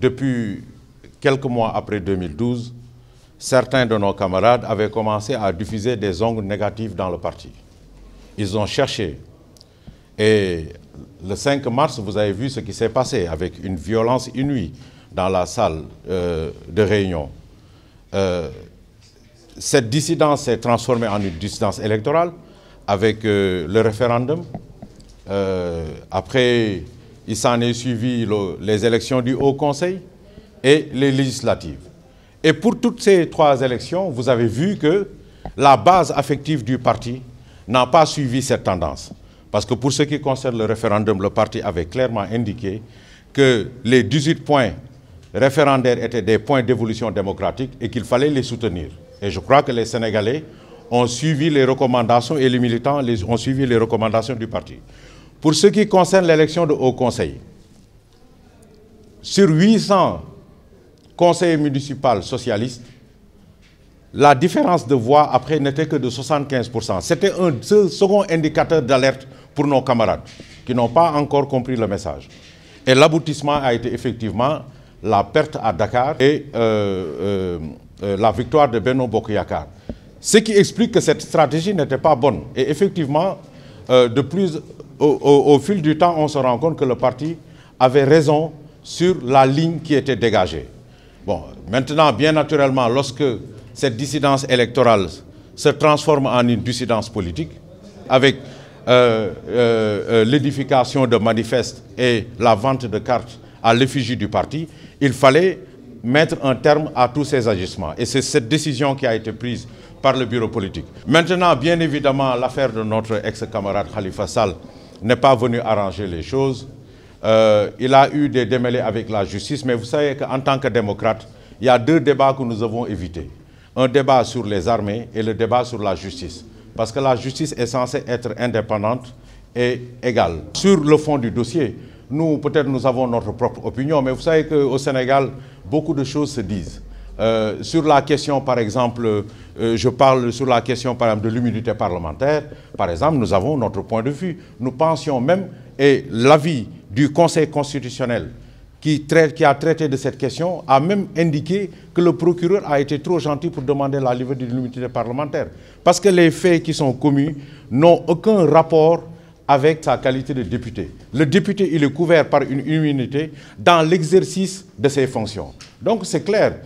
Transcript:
depuis quelques mois après 2012, certains de nos camarades avaient commencé à diffuser des ongles négatifs dans le parti. Ils ont cherché. Et le 5 mars, vous avez vu ce qui s'est passé avec une violence inouïe dans la salle de réunion. Cette dissidence s'est transformée en une dissidence électorale avec le référendum. Après, il s'en est suivi les élections du Haut Conseil et les législatives. Et pour toutes ces trois élections, vous avez vu que la base affective du parti n'a pas suivi cette tendance. Parce que pour ce qui concerne le référendum, le parti avait clairement indiqué que les 18 points référendaires étaient des points d'évolution démocratique et qu'il fallait les soutenir. Et je crois que les Sénégalais ont suivi les recommandations et les militants ont suivi les recommandations du parti. Pour ce qui concerne l'élection de Haut Conseil, sur 800 conseillers municipaux socialistes, la différence de voix après n'était que de 75%. C'était un second indicateur d'alerte pour nos camarades qui n'ont pas encore compris le message. Et l'aboutissement a été effectivement la perte à Dakar et la victoire de Benno Bokk Yakaar. Ce qui explique que cette stratégie n'était pas bonne. Et effectivement, au fil du temps, on se rend compte que le parti avait raison sur la ligne qui était dégagée. Bon, maintenant, bien naturellement, lorsque cette dissidence électorale se transforme en une dissidence politique, avec l'édification de manifestes et la vente de cartes à l'effigie du parti, il fallait mettre un terme à tous ces agissements. Et c'est cette décision qui a été prise par le bureau politique. Maintenant, bien évidemment, l'affaire de notre ex-camarade Khalifa Sall n'est pas venue arranger les choses. Il a eu des démêlés avec la justice, mais vous savez qu'en tant que démocrate, il y a deux débats que nous avons évités. Un débat sur les armées et le débat sur la justice. Parce que la justice est censée être indépendante et égale. Sur le fond du dossier, nous, peut-être nous avons notre propre opinion, mais vous savez qu'au Sénégal, beaucoup de choses se disent. Sur la question, par exemple, je parle sur la question, par exemple, de l'immunité parlementaire. Par exemple, nous avons notre point de vue. Nous pensions même, et l'avis du Conseil constitutionnel qui a traité de cette question a même indiqué que le procureur a été trop gentil pour demander la levée de l'immunité parlementaire. Parce que les faits qui sont commis n'ont aucun rapport avec sa qualité de député. Le député, il est couvert par une immunité dans l'exercice de ses fonctions. Donc c'est clair.